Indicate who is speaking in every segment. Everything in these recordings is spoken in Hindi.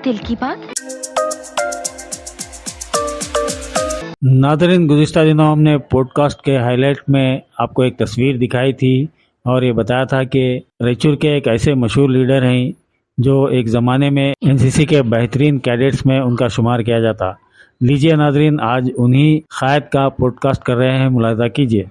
Speaker 1: दिल की बात।
Speaker 2: नाज़रीन, गुज़िश्ता दिनों हमने पॉडकास्ट के हाईलाइट में आपको एक तस्वीर दिखाई थी और ये बताया था कि रायचूर के एक ऐसे मशहूर लीडर हैं जो एक ज़माने में एनसीसी के बेहतरीन कैडेट्स में उनका शुमार किया जाता। लीजिए नाज़रीन, आज उन्हीं क़ायद का पॉडकास्ट कर रहे हैं, मुलाहिज़ा कीजिए।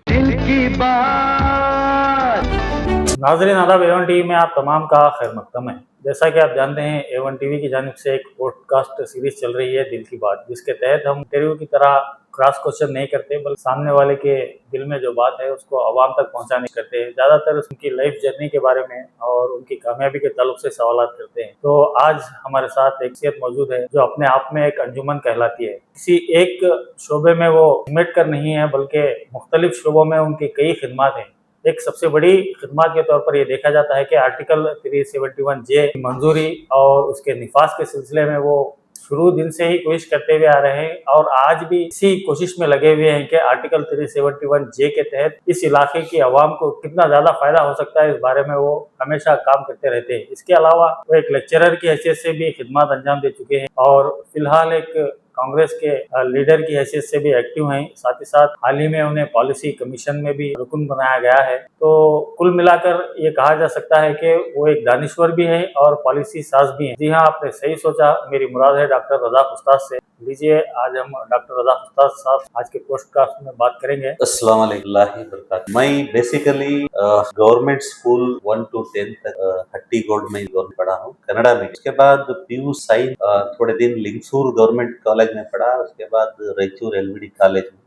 Speaker 2: नाज़रीन आदाब, A1 टीवी में आप तमाम का खैर मक़दम है। जैसा कि आप जानते हैं, A1 टीवी की जानिब से एक पॉडकास्ट सीरीज़ चल रही है दिल की बात, जिसके तहत हम इंटरव्यू की तरह क्रॉस क्वेश्चन नहीं करते, बल्कि सामने वाले के दिल में जो बात है उसको आवाम तक पहुंचाने करते हैं। ज़्यादातर उनकी लाइफ जर्नी के बारे में और उनकी कामयाबी के ताल्लुक से सवाल करते हैं। तो आज हमारे साथ एक शख्सियत मौजूद है जो अपने आप में एक अंजुमन कहलाती है। किसी एक शोबे में वो सिमट कर नहीं है, बल्कि मुख्तलिफ शोबों में उनकी कई खिदमत हैं। एक सबसे बड़ी खिदमत के तौर पर यह देखा जाता है कि आर्टिकल 371J मंजूरी और उसके निफाज के सिलसिले में वो शुरू दिन से ही कोशिश करते हुए आ रहे हैं और आज भी इसी कोशिश में लगे हुए हैं कि आर्टिकल 371J के तहत इस इलाके की आवाम को कितना ज़्यादा फायदा हो सकता है, इस बारे में वो हमेशा काम करते रहते हैं। इसके अलावा वो एक लेक्चरर की हैसियत से भी खिदमत अंजाम दे चुके हैं और फिलहाल एक कांग्रेस के लीडर की हैसियत से भी एक्टिव हैं। साथ ही साथ हाल ही में उन्हें पॉलिसी कमीशन में भी रुकन बनाया गया है। तो कुल मिलाकर ये कहा जा सकता है कि वो एक दानिश्वर भी है और पॉलिसी साज भी है। जी हाँ, आपने सही सोचा, मेरी मुराद है डॉक्टर रज़ाक उस्ताद से। लीजिए, आज हम डॉक्टर रज़ाक उस्ताद साहब आज के पॉडकास्ट में बात करेंगे।
Speaker 3: अस्सलाम वालेकुम। मैं बेसिकली गवर्नमेंट स्कूल 1 to 10 तक हट्टी गोल्ड में पढ़ा हूँ, कनाडा में। उसके बाद पीयू साइंस थोड़े दिन लिंगसूर गवर्नमेंट कॉलेज में पढ़ा। उसके बाद रायचूर एलवीडी कॉलेज में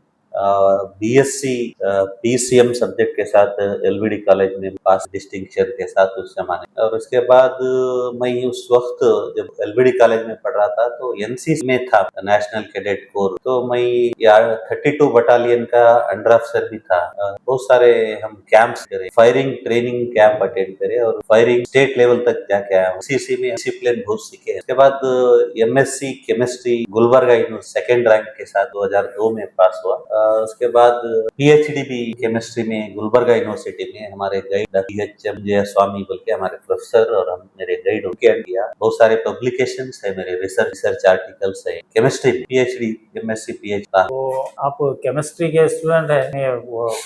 Speaker 3: बीएससी पीसीएम सब्जेक्ट के साथ एलवीडी कॉलेज में पास डिस्टिंक्शन के साथ उस जमाने। और उसके बाद मैं उस वक्त जब एलवीडी कॉलेज में पढ़ रहा था तो एनसीसी में था, नेशनल कैडेट कोर। तो मैं यार 32 बटालियन का अंडर अफसर भी था। बहुत सारे हम कैंप्स करे, फायरिंग ट्रेनिंग कैंप अटेंड करे और फायरिंग स्टेट लेवल तक जाके आया हूँ। सीसी में डिसिप्लिन बहुत सीखे। उसके बाद MSc chemistry Gulbarga university second rank के साथ 2002 में पास हुआ। उसके बाद पीएचडी भी केमिस्ट्री में गुलबर्गा यूनिवर्सिटी में हमारे गाइड PHM जय स्वामी बोल के हमारे प्रोफेसर और हम मेरे गाइड उनके किया। बहुत सारे पब्लिकेशंस है, मेरे रिसर्च आर्टिकल्स है केमिस्ट्री में, PhD MSc PhD।
Speaker 2: तो आप केमिस्ट्री के स्टूडेंट है,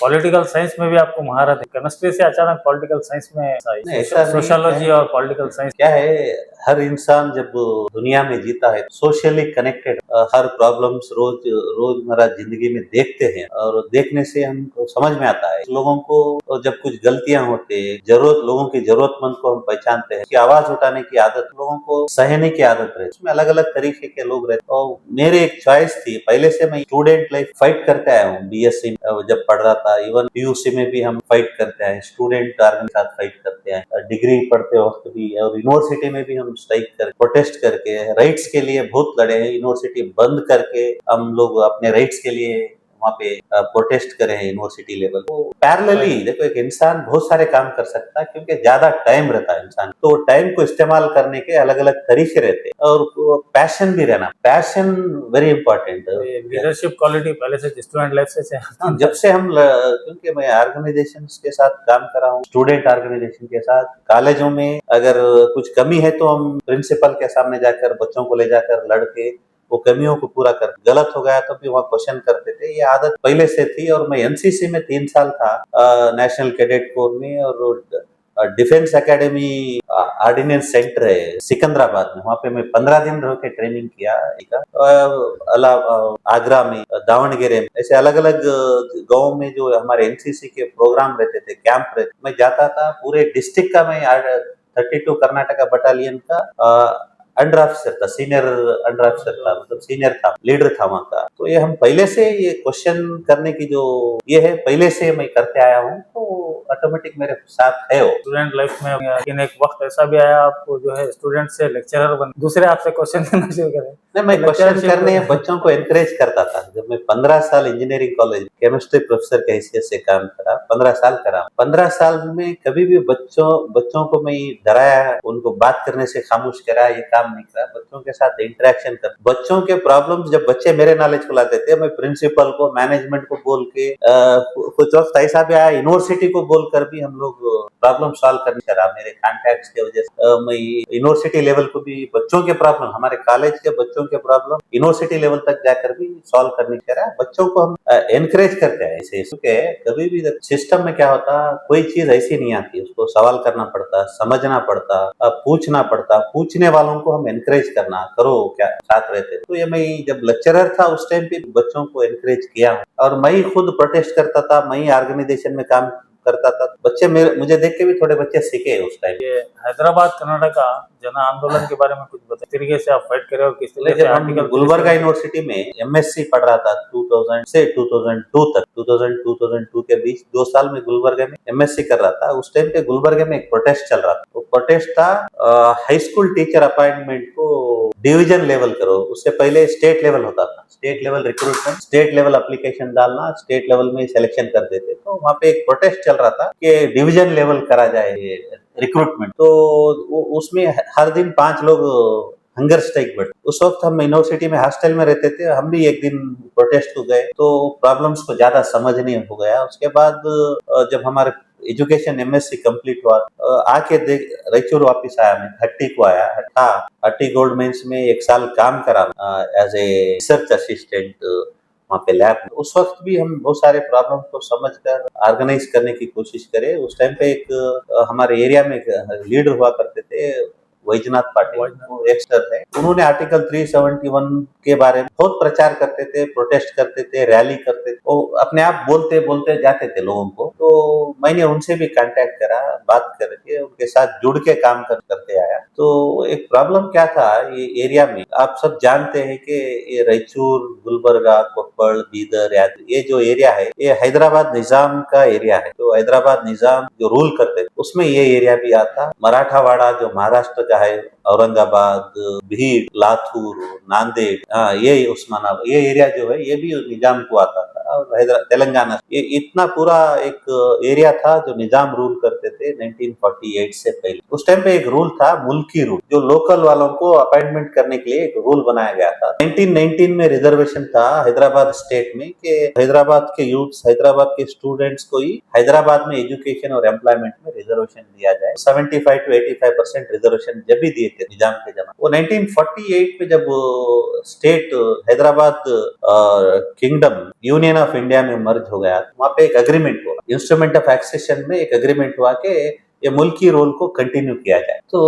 Speaker 2: पॉलिटिकल साइंस में भी आपको महारत है। केमिस्ट्री से अचानक पॉलिटिकल साइंस में सोशियोलॉजी और पॉलिटिकल साइंस
Speaker 3: क्या है, हर इंसान जब दुनिया में जीता है सोशली कनेक्टेड, हर प्रॉब्लम्स रोजमर्रा जिंदगी में देखते हैं और देखने से हमको समझ में आता है लोगों को जब कुछ गलतियां होते हैं, लोगों की जरूरतमंद को हम पहचानते हैं, कि आवाज उठाने की आदत, लोगों को सहने की आदत रहती है। उसमें अलग अलग तरीके के लोग रहते हैं और मेरे एक चॉइस थी। पहले से मैं स्टूडेंट लाइफ फाइट करते आया हूँ। बीएससी जब पढ़ रहा था, इवन पीयूसी में भी हम फाइट करते आए, स्टूडेंट आर्मी के साथ फाइट करते आए, डिग्री पढ़ते वक्त भी और यूनिवर्सिटी में भी हम स्ट्राइक कर प्रोटेस्ट करके राइट्स के लिए बहुत लड़े हैं। यूनिवर्सिटी बंद करके हम लोग अपने राइट्स के लिए वहाँ पे प्रोटेस्ट करे हैं यूनिवर्सिटी लेवल। तो पैरेलली देखो, एक इंसान बहुत सारे काम कर सकता है क्योंकि ज्यादा टाइम रहता है इंसान, तो टाइम को इस्तेमाल करने के अलग अलग तरीके रहते हैं और पैशन भी रहना, passion very important.
Speaker 2: Leadership quality पहले से स्टूडेंट लाइफ से
Speaker 3: जब से हम क्योंकि मैं ऑर्गेनाइजेशन के साथ काम कर रहा हूँ, स्टूडेंट ऑर्गेनाइजेशन के साथ, कॉलेजों में अगर कुछ कमी है तो हम प्रिंसिपल के सामने जाकर बच्चों को ले जाकर लड़के वो कमियों को पूरा कर, गलत हो गया तो भी वहाँ क्वेश्चन करते थे। ये आदत पहले से थी। और मैं एनसीसी में 3 साल था, नेशनल कैडेट कोर में, और डिफेंस एकेडमी ऑर्डिनेंस सेंटर है सिकंदराबाद में, वहाँ पे मैं 15 दिन रह के ट्रेनिंग किया। आगरा में, दावणगेरे में, ऐसे अलग अलग गाँव में जो हमारे एनसीसी के प्रोग्राम रहते थे, कैंप रहते, मैं जाता था। पूरे डिस्ट्रिक्ट का मैं 32 कर्नाटका बटालियन का अंडर अफसर था, सीनियर अंडर अफसर था, मतलब सीनियर था, लीडर था वहाँ का। तो ये हम पहले से ये क्वेश्चन करने की जो ये है, पहले से मैं करते आया हूँ, तो ऑटोमेटिक मेरे साथ है वो
Speaker 2: स्टूडेंट लाइफ में। लेकिन एक वक्त ऐसा भी आया आपको जो है स्टूडेंट से लेक्चरर बन, दूसरे आपसे क्वेश्चन करना शुरू करें।
Speaker 3: नहीं, मैं क्वेश्चन करने बच्चों को एनकरेज करता था। जब मैं 15 साल इंजीनियरिंग कॉलेज केमिस्ट्री प्रोफेसर के हैसियत से काम करा, 15 साल करा। 15 साल में कभी भी बच्चों को मैं डराया, उनको बात करने से खामोश करा, ये काम काम नहीं करा, बच्चों के साथ इंटरेक्शन कर, बच्चों के प्रॉब्लम्स जब बच्चे मेरे नॉलेज को लाते थे, मैं प्रिंसिपल को मैनेजमेंट को बोल के कुछ वक्त ऐसा भी आया यूनिवर्सिटी को बोलकर भी हम लोग प्रॉब्लम सॉल्व करने करा। मेरे कॉन्टैक्ट्स की वजह से मैं यूनिवर्सिटी लेवल को भी बच्चों के प्रॉब्लम, हमारे कॉलेज के बच्चों के प्रॉब्लम यूनिवर्सिटी लेवल तक जाकर भी सॉल्व करने करा। बच्चों को हम एनकरेज करते हैं ऐसे, कभी भी सिस्टम में क्या होता, कोई चीज ऐसी नहीं आती, उसको सवाल करना पड़ता, समझना पड़ता, पूछना पड़ता, पूछने वालों को हम एनकरेज करना, करो क्या साथ रहते। तो ये मैं जब लेक्चरर था उस टाइम पे बच्चों को एनकरेज किया और मैं ही खुद प्रोटेस्ट करता था, मैं ही ऑर्गेनाइजेशन में काम करता था। बच्चे मुझे देख के भी थोड़े बच्चे सीखे उस टाइम।
Speaker 2: ये हैदराबाद कर्नाटका जन आंदोलन के बारे में कुछ बताइए, किस तरीके से आप फाइट करे और किस तरीके से
Speaker 3: जब हम
Speaker 2: आर्टिकल
Speaker 3: गुलबर्गा यूनिवर्सिटी में एमएससी पढ़ रहा था 2000 से 2002 तक, 2002 के बीच 2 साल में गुलबर्गा में एमएससी कर रहा था। उस टाइम पे गुलबर्गा में एक प्रोटेस्ट चल रहा था। वो प्रोटेस्ट था हाई स्कूल टीचर अपॉइंटमेंट को डिवीजन लेवल करो। उससे पहले स्टेट लेवल होता था, state level recruitment, state level application डालना, स्टेट लेवल में सिलेक्शन कर देते। तो वहाँ पे एक प्रोटेस्ट चल रहा था कि डिवीजन लेवल करा जाए रिक्रूटमेंट। तो उसमें हर दिन 5 लोग हंगर स्ट्राइक बैठ। उस वक्त हम यूनिवर्सिटी में हॉस्टल में रहते थे, हम भी एक दिन प्रोटेस्ट को गए तो प्रॉब्लम्स को ज्यादा समझ नहीं हो गया। उसके बाद जब हमारे एजुकेशन एमएससी कंप्लीट हुआ, आके देख रायचूर वापिस आया, मैं हट्टी को आया। हट्टी गोल्ड माइंस में 1 साल काम करा एज ए रिसर्च असिस्टेंट वहाँ पे लैब। उस वक्त भी हम बहुत सारे प्रॉब्लम को समझकर ऑर्गेनाइज करने की कोशिश करे। उस टाइम पे एक हमारे एरिया में लीडर हुआ करते थे वैजनाथ पाटिल, वो एक्सटर थे। उन्होंने आर्टिकल 371 के बारे में बहुत प्रचार करते थे, प्रोटेस्ट करते थे, रैली करते थे। वो अपने आप बोलते बोलते जाते थे लोगों को। तो मैंने उनसे भी कांटेक्ट करा, बात करके उनके साथ जुड़ के काम करते आया। तो एक प्रॉब्लम क्या था ये एरिया में, आप सब जानते हैं कि ये रायचूर, गुलबर्गा, कोप्पड़, बीदर, ये जो एरिया है ये हैदराबाद निजाम का एरिया है। तो हैदराबाद निजाम जो रूल करते थे उसमें ये एरिया भी आता। मराठावाड़ा जो महाराष्ट्र का है, औरंगाबाद, भीड़, लातूर, नांदेड़, ये उस्मानाबाद, ये एरिया जो है ये भी निजाम को आता था। और तेलंगाना, ये इतना पूरा एक एरिया था जो निजाम रूल करते थे 1948 से पहले। उस टाइम पे एक रूल था मुल्की रूल, जो लोकल वालों को अपॉइंटमेंट करने के लिए एक रूल बनाया गया था। 1919 में रिजर्वेशन था हैदराबाद स्टेट में कि हैदराबाद के यूथ, हैदराबाद के स्टूडेंट्स को ही हैदराबाद में एजुकेशन और एम्प्लॉयमेंट में रिजर्वेशन दिया जाए। 75 to 85% रिजर्वेशन जब भी दिए थे निजाम के जमाने। वो 1948 में जब state Hyderabad kingdom union of India में मर्ज हो गया, वहाँ पे एक एग्रीमेंट हुआ, इंस्ट्रूमेंट ऑफ एक्सेशन में एक एग्रीमेंट हुआ कि ये मुल्की रोल को कंटिन्यू किया जाए। तो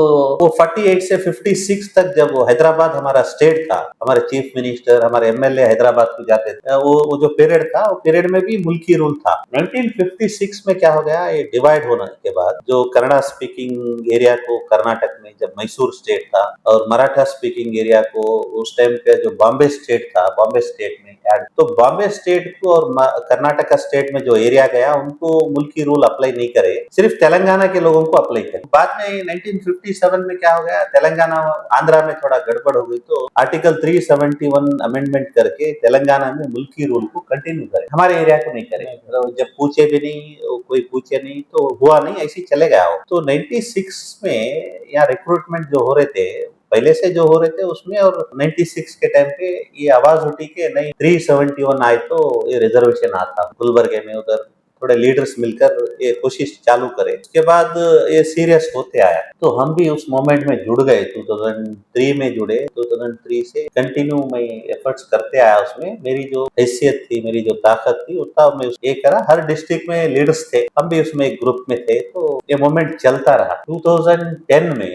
Speaker 3: वो 48 से 56 तक जब वो हैदराबाद हमारा स्टेट था, हमारे चीफ मिनिस्टर, हमारे एमएलए हैदराबाद को जाते थे, वो जो पीरियड था वो पीरियड में भी मुल्की रूल था। 1956 में क्या हो गया, ये डिवाइड होने के बाद जो कन्नड़ा स्पीकिंग एरिया को कर्नाटक में जब मैसूर स्टेट था और मराठा स्पीकिंग एरिया को उस टाइम पे जो बॉम्बे स्टेट था, बॉम्बे स्टेट में ऐड, तो बॉम्बे स्टेट को और कर्नाटका स्टेट में जो एरिया गया उनको मुल्की रूल अप्लाई नहीं करे, सिर्फ तेलंगाना के लोगों को अप्लाई करे। बाद में 1957 में क्या हो गया, तेलंगाना आंध्रा में थोड़ा गड़बड़ हो गई, तो आर्टिकल 371 अमेंडमेंट करके तेलंगाना में मुल्की रूल को कंटिन्यू करे, हमारे एरिया को नहीं करे। तो जब पूछे भी नहीं, कोई पूछे नहीं तो हुआ नहीं, ऐसे ही चले गया। तो 96 में यहाँ रिक्रूटमेंट जो हो रहे थे पहले से जो हो रहे थे उसमें, और 96 के टाइम पे ये आवाज उठी कि नहीं 371 आए तो ये रिजर्वेशन आता गुलबर्गे में। उधर थोड़े लीडर्स मिलकर ये कोशिश चालू करे। उसके बाद ये सीरियस होते आया, तो हम भी उस मोमेंट में जुड़ गए। 2003 में जुड़े, 2003 से कंटिन्यू मैं एफर्ट्स करते आया। उसमें मेरी जो हैसियत थी, मेरी जो ताकत थी, उतना मैं ये करा। हर डिस्ट्रिक्ट में लीडर्स थे, हम भी उसमें एक ग्रुप में थे, तो ये मोमेंट चलता रहा। 2010 में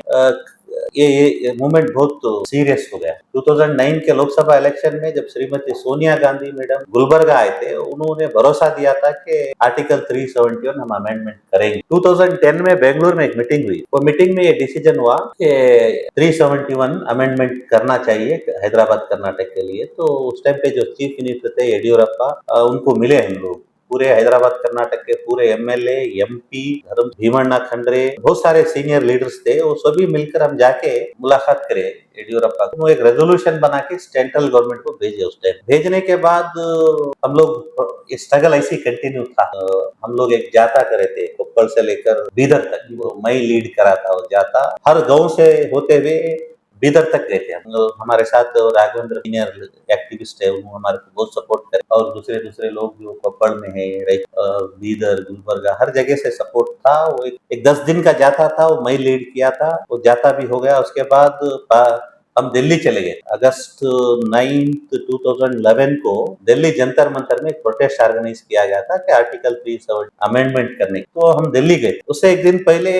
Speaker 3: ये मूवमेंट बहुत सीरियस हो गया। 2009 के लोकसभा इलेक्शन में जब श्रीमती सोनिया गांधी मैडम गुलबर्गा आए थे, उन्होंने भरोसा दिया था कि आर्टिकल 371 हम अमेंडमेंट करेंगे। 2010 में बेंगलुरु में एक मीटिंग हुई, वो मीटिंग में ये डिसीजन हुआ कि 371 अमेंडमेंट करना चाहिए हैदराबाद कर्नाटक के लिए। तो उस टाइम पे जो चीफ मिनिस्टर थे येडियुरप्पा, उनको मिले हम लोग, पूरे हैदराबाद कर्नाटक के पूरे एमएलए, एमपी, भीमण्णा खंडरे, बहुत सारे सीनियर लीडर्स थे, वो सभी मिलकर हम जाके मुलाकात करे येडियुरप्पा को। एक रेजोल्यूशन बना के सेंट्रल गवर्नमेंट को भेजे। उस टाइम भेजने के बाद हम लोग स्ट्रगल ऐसी कंटिन्यू था। हम लोग एक जाता करे थे कोप्पड़ से लेकर बीदर तक, मैं लीड करा था। वो जाता हर गांव से होते हुए बीदर तक गए थे हम लोग। हमारे साथ राघवेंद्र सीनियर एक्टिविस्ट है, उन्होंने हमारे को बहुत सपोर्ट करे, और दूसरे दूसरे लोग जो कोप्पड़ में है, बीदर, गुलबर्गा, हर जगह से सपोर्ट था। वो एक 10 दिन का जाता था, वो मैं लीड किया था, वो जाता भी हो गया। उसके बाद हम दिल्ली चले गए। अगस्त 9 2011 को दिल्ली जंतर मंतर में एक प्रोटेस्ट ऑर्गेनाइज किया गया था कि आर्टिकल 370 अमेंडमेंट करने, तो हम दिल्ली गए। उससे एक दिन पहले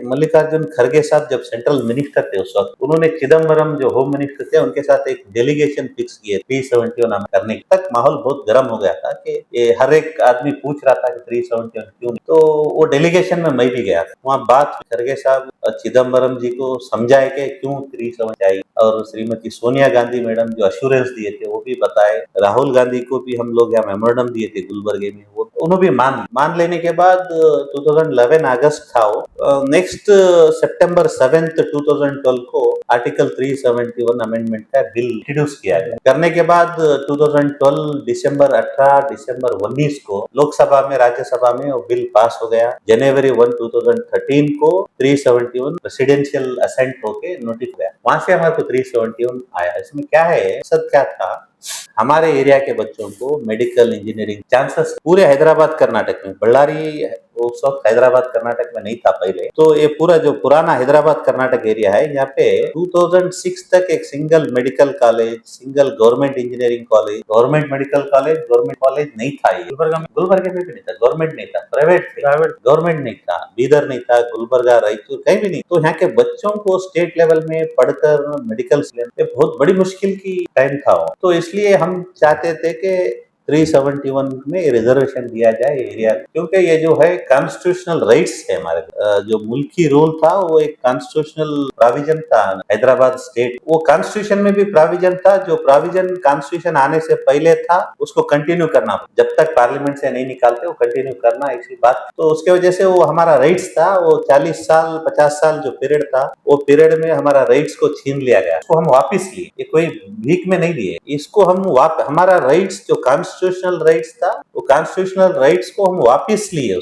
Speaker 3: मल्लिकार्जुन खड़गे साहब जब सेंट्रल मिनिस्टर थे उस वक्त, उन्होंने चिदम्बरम जो होम मिनिस्टर थे उनके साथ एक डेलीगेशन फिक्स किए 371 करने तक। माहौल बहुत गर्म हो गया था कि ये हर एक आदमी पूछ रहा था कि 371 क्यों। तो वो डेलीगेशन में मैं भी गया। वहाँ बात खड़गे साहब चिदम्बरम जी को समझाए कि क्यों 370 आई, और श्रीमती सोनिया गांधी मैडम जो अश्योरेंस दिए थे वो भी बताए। राहुल गांधी को भी हम लोग यहाँ मेमोरेंडम दिए थे गुलबर्गे में, वो उन्होंने भी मान लेने के बाद 2011 अगस्त था वो। नेक्स्ट सितंबर 7 2012 को आर्टिकल 371 अमेंडमेंट का बिल इंट्रोड्यूस किया गया। करने के बाद 2012 दिसंबर 18 दिसंबर 19 को लोकसभा में, राज्यसभा में वो बिल पास हो गया। जनवरी 1 2013 को 371 प्रेसिडेंशियल असेंट होके नोटिस गया। वहां से हमारे को 371 आया। इसमें क्या है, सब क्या था, हमारे एरिया के बच्चों को मेडिकल इंजीनियरिंग चांसेस पूरे हैदराबाद कर्नाटक में, बल्लारी उस वक्त हैदराबाद कर्नाटक में नहीं था पहले, तो ये पूरा जो पुराना हैदराबाद कर्नाटक एरिया है, यहाँ पे 2006 तक एक single medical college, single government engineering college, government medical college, government college नहीं था। ये गुलबर्गा में भी नहीं था, गवर्नमेंट नहीं था, प्राइवेट गवर्नमेंट नहीं था, बीदर नहीं था, गुलबर्गा, रायचूर कहीं भी नहीं। तो यहाँ के बच्चों को स्टेट लेवल में पढ़कर मेडिकल बहुत बड़ी मुश्किल की टाइम था। तो इसलिए हम चाहते थे कि 371 में रिजर्वेशन दिया जाए एरिया, क्योंकि ये जो है कॉन्स्टिट्यूशनल राइट्स है हमारे। जो मुल्की रूल था वो एक कॉन्स्टिट्यूशनल प्रोविजन था हैदराबाद स्टेट, वो कॉन्स्टिट्यूशन में भी प्रोविजन था। जो प्रोविजन कॉन्स्टिट्यूशन आने से पहले था उसको कंटिन्यू करना, जब तक पार्लियामेंट से नहीं निकालते वो कंटिन्यू करना, ऐसी बात। तो उसके वजह से वो हमारा राइट्स था, वो 40 साल 50 साल जो पीरियड था, वो पीरियड में हमारा राइट्स को छीन लिया गया। उसको हम वापिस लिए, ये कोई भीख में नहीं दिए, इसको हम हमारा राइट्स जो कॉन्स्टिट्यूशनल राइट्स था, वो कॉन्स्टिट्यूशनल राइट्स को हम वापिस लिए।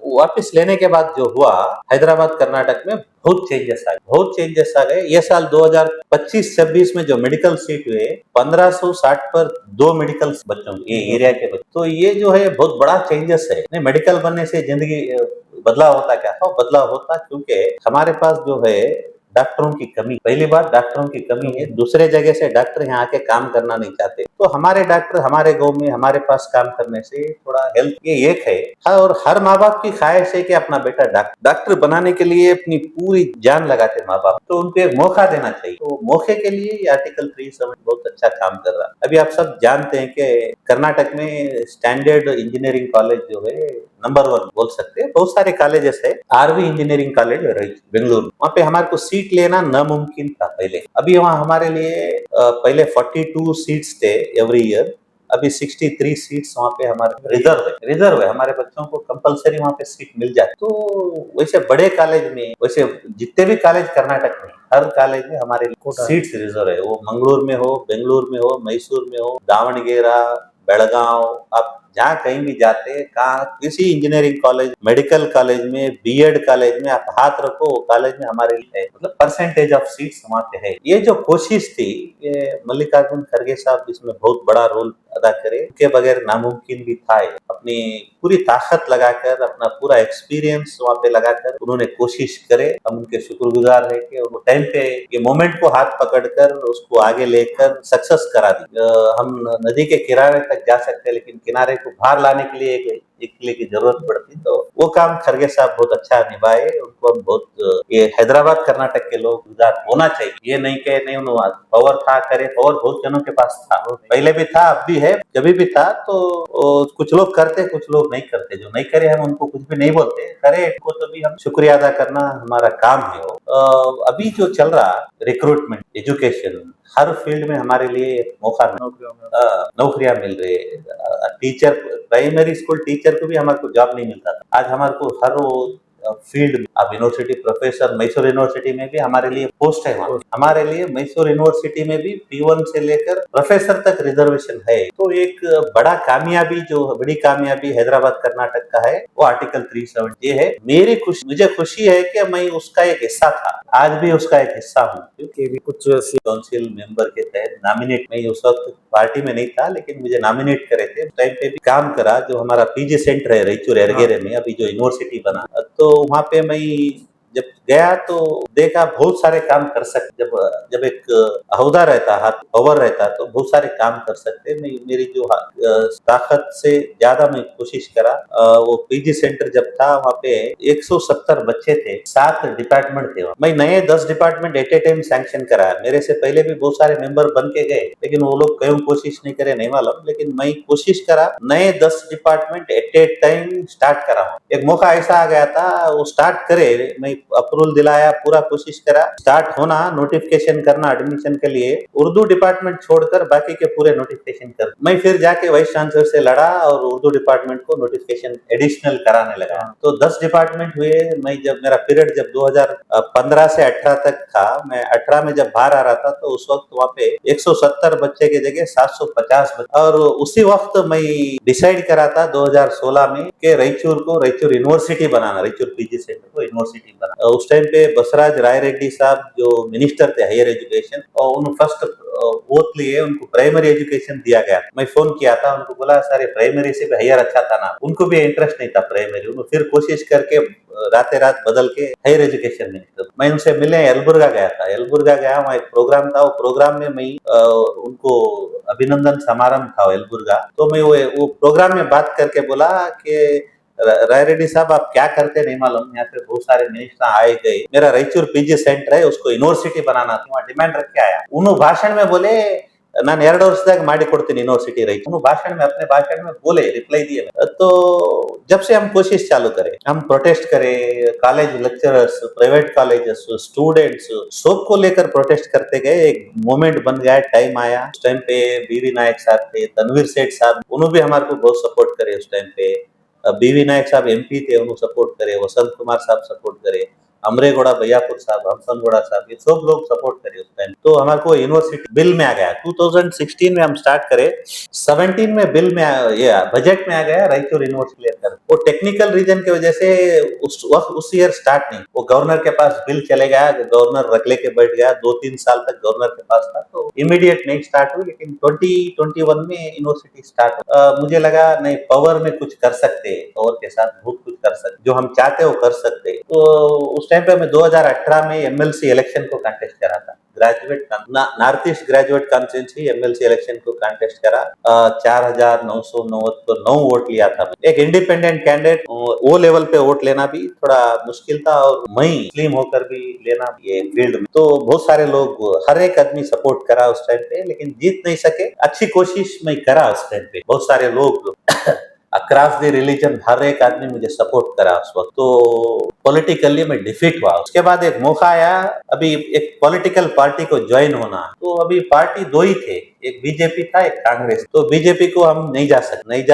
Speaker 3: वापिस लेने के बाद जो हुआ हैदराबाद कर्नाटक में बहुत चेंजेस आ गए। ये साल 2025-26 में जो मेडिकल सीट हुए 1560 पर 2 मेडिकल बच्चों ये एरिया के बच्चे, तो ये जो है बहुत बड़ा चेंजेस है। नहीं, मेडिकल बनने से जिंदगी बदलाव होता क्या था, बदलाव होता क्योंकि हमारे पास जो है डॉक्टरों की कमी, पहली बात डॉक्टरों की कमी है। दूसरे जगह से डॉक्टर यहाँ आके काम करना नहीं चाहते, तो हमारे डॉक्टर हमारे गांव में हमारे पास काम करने से थोड़ा हेल्प ये एक है। और हर माँ बाप की ख्वाहिश है कि अपना बेटा डॉक्टर बनाने के लिए अपनी पूरी जान लगाते माँ बाप, तो उनको एक मौका देना चाहिए। तो मौके के लिए ये आर्टिकल 370 बहुत अच्छा काम कर रहा है। अभी आप सब जानते हैं कि कर्नाटक में स्टैंडर्ड इंजीनियरिंग कॉलेज जो है नंबर 1 बोल सकते हैं। बहुत सारे कॉलेजेस है, आरवी इंजीनियरिंग कॉलेज बेंगलुरु, वहाँ पे हमारे को सीट लेना नामुमकिन था पहले। अभी वहाँ हमारे लिए पहले 42 सीट्स थे एवरी ईयर, अभी 63 सीट्स वहाँ पे हमारे रिजर्व है। हमारे बच्चों को कंपलसरी वहाँ पे सीट मिल जाए। तो वैसे बड़े कॉलेज में, वैसे जितने भी कॉलेज कर्नाटक में, हर कॉलेज में हमारे सीट्स रिजर्व है। वो मंगलुरु में हो, बेंगलुरु में हो, मैसूर में हो, दावणगेरा, बेलगांव, आप जहाँ कहीं भी जाते हैं, कहाँ किसी इंजीनियरिंग कॉलेज, मेडिकल कॉलेज में, बीएड कॉलेज में आप हाथ रखो, वो कॉलेज में हमारे लिए है। मतलब परसेंटेज ऑफ सीट्स वहाँ पे है। ये जो कोशिश थी, ये मल्लिकार्जुन खड़गे साहब इसमें बहुत बड़ा रोल अदा करे, उनके बगैर नामुमकिन भी था। अपनी पूरी ताकत लगाकर, अपना पूरा एक्सपीरियंस वहाँ पे लगाकर उन्होंने कोशिश करे। हम उनके शुक्रगुजार है कि वो टाइम पे ये मोमेंट को हाथ पकड़कर उसको आगे लेकर सक्सेस करा दी। हम नदी के किनारे तक जा सकते हैं, लेकिन किनारे को बाहर लाने के लिए एक किले की जरूरत पड़ती, तो वो काम खड़गे साहब बहुत अच्छा निभाए। उनको हम बहुत, ये हैदराबाद कर्नाटक के लोग गुजार होना चाहिए। ये नहीं कहे नहीं उन्होंने पावर था करे, पावर बहुत जनों के पास था, पहले भी था, अब भी है, कभी भी था। तो कुछ लोग करते, कुछ लोग नहीं करते। जो नहीं करे हम उनको कुछ भी नहीं बोलते, करे को तो भी हम शुक्रिया अदा करना हमारा काम है। अभी जो चल रहा रिक्रूटमेंट, एजुकेशन, हर फील्ड में हमारे लिए मौका नौकरियां मिल रही है। टीचर, प्राइमरी स्कूल टीचर को भी हमारे को जॉब नहीं मिलता था, आज हमारे को हर फील्ड आप यूनिवर्सिटी प्रोफेसर मैसूर यूनिवर्सिटी में भी हमारे लिए पोस्ट है वहाँ। हमारे लिए मैसूर यूनिवर्सिटी में भी P1 से लेकर प्रोफेसर तक रिजर्वेशन है। तो एक बड़ी कामयाबी हैदराबाद कर्नाटक का है वो आर्टिकल 370 है। मुझे खुशी है कि मैं उसका एक हिस्सा था, आज भी उसका एक हिस्सा हूँ, क्योंकि भी कुछ काउंसिल मेंबर के तहत नॉमिनेट, मैं उस वक्त पार्टी में नहीं था लेकिन मुझे नॉमिनेट करे थे, उस टाइम पे भी काम करा। जो हमारा पीजी सेंटर है रायचूर एरगेरे में, अभी जो यूनिवर्सिटी बना, तो वहाँ पे मैं जब गया तो देखा बहुत सारे काम कर सकते। जब एक अहदा रहता, हाथ पावर रहता, तो बहुत सारे काम कर सकते। मेरी जो ताकत से ज्यादा मैं कोशिश करा। वो पीजी सेंटर जब था वहाँ पे 170 बच्चे थे, 7 डिपार्टमेंट थे। मैं नए 10 department at A time sanction करा। मेरे से पहले भी बहुत सारे मेंबर बन के गए, लेकिन वो लोग क्यों कोशिश नहीं करे नहीं मालूम, लेकिन मैं कोशिश करा नए 10 department at A time start करा। एक मौका ऐसा आ गया था, वो स्टार्ट करे, मैं अप्रूवल दिलाया, पूरा कोशिश करा, स्टार्ट होना, नोटिफिकेशन करना एडमिशन के लिए, उर्दू डिपार्टमेंट छोड़कर बाकी के पूरे नोटिफिकेशन कर। मैं फिर जाके वाइस चांसलर से लड़ा और उर्दू डिपार्टमेंट को नोटिफिकेशन एडिशनल कराने लगा। तो 10 डिपार्टमेंट हुए। मैं जब मेरा पीरियड जब 2015 से 18 तक था, मैं 18 में जब बाहर आ रहा था तो उस वक्त वहाँ पे 170 बच्चे की जगह 750 बच्चे, और उसी वक्त मैं डिसाइड करा था 2016 में कि रायचूर यूनिवर्सिटी बनाना, रायचूर पीजी सेंटर को यूनिवर्सिटी बनाना। उस टाइम पे बसराज राय रेड्डी साहब जो मिनिस्टर थे हायर एजुकेशन, और उन फर्स्ट वोट लिए, उनको प्राइमरी एजुकेशन दिया गया। मैं फोन किया था, उनको बोला सर प्राइमरी से भी हायर अच्छा था ना, उनको भी इंटरेस्ट नहीं था प्राइमरी। उन्होंने फिर कोशिश करके रात बदल के हायर एजुकेशन में। तो मैं उनसे मिले, यलबुर्गा गया, वहाँ एक प्रोग्राम था। वो प्रोग्राम में मैं उनको अभिनंदन समारोह था यलबुर्गा, तो मैं वो प्रोग्राम में बात करके बोला कि राय रेड्डी साहब आप क्या करते नहीं मालूम, यहाँ पे बहुत सारे मिनिस्टर आए गए, मेरा रायचूर पीजी सेंटर है उसको यूनिवर्सिटी बनाना था, वहाँ डिमांड रख के आया। उन्होंने भाषण में बोले ನಾನು 2 ವರ್ಷದಾಗ ಮಾಡಿ ಕೊಡ್ತೀನಿ यूनिवर्सिटी रही। अपने भाषण में बोले, रिप्लाई दिए। तो जब से हम कोशिश चालू करें, हम प्रोटेस्ट करें, college lecturers, private colleges, students सबको लेकर प्रोटेस्ट करते गए। एक मोमेंट बन गया, टाइम आया। उस टाइम पे बीवी नायक साहब थे, तनवीर सेठ साहब, उन्होंने भी हमारे को बहुत सपोर्ट करे। उस टाइम पे बीवी नायक साहब MP थे, उन्होंने सपोर्ट करे। वसंत कुमार साहब सपोर्ट करे, अमरेगौड़ा भैयापुर साहब, हंसनगौड़ा साहब, ये सब लोग सपोर्ट करे उस टाइम। तो हमारे को यूनिवर्सिटी बिल में आ गया। 2016 में हम स्टार्ट करे, 17 में बिल में बजट में आ गया रायचूर यूनिवर्सिटी लेकर। वो टेक्निकल रीजन की वजह से उस ईयर स्टार्ट नहीं। वो गवर्नर के पास बिल चले गया, गवर्नर रख लेके बैठ गया, 2-3 साल तक गवर्नर के पास था, तो इमीडिएट नहीं स्टार्ट हुई। लेकिन 2021 में यूनिवर्सिटी स्टार्ट। मुझे लगा नहीं, पावर में कुछ कर सकते, पावर के साथ बहुत कुछ कर सकते, जो हम चाहते वो कर सकते। तो उस टाइम पे मैं 2018 में MLC इलेक्शन को कंटेस्ट करा था। North east graduate constituency MLC election को कंटेस्ट करा। 4,909 वोट लिया था। एक इंडिपेंडेंट कैंडिडेट, वो लेवल पे वोट लेना भी थोड़ा मुश्किल था, और मैं मुस्लिम होकर भी लेना ये फील्ड में, तो बहुत सारे लोग, हर एक आदमी सपोर्ट करा उस टाइम पे, लेकिन जीत नहीं सके। अच्छी कोशिश मैं करा उस टाइम पे, बहुत सारे लोग अक्रॉस द रिलीजन, हर एक आदमी मुझे सपोर्ट करा उस वक्त। तो पॉलिटिकली मैं डिफीट हुआ। उसके बाद एक मौका आया, अभी एक पॉलिटिकल पार्टी को ज्वाइन होना। तो अभी पार्टी 2 ही थे, एक बीजेपी था, एक कांग्रेस। तो बीजेपी को हम नहीं जा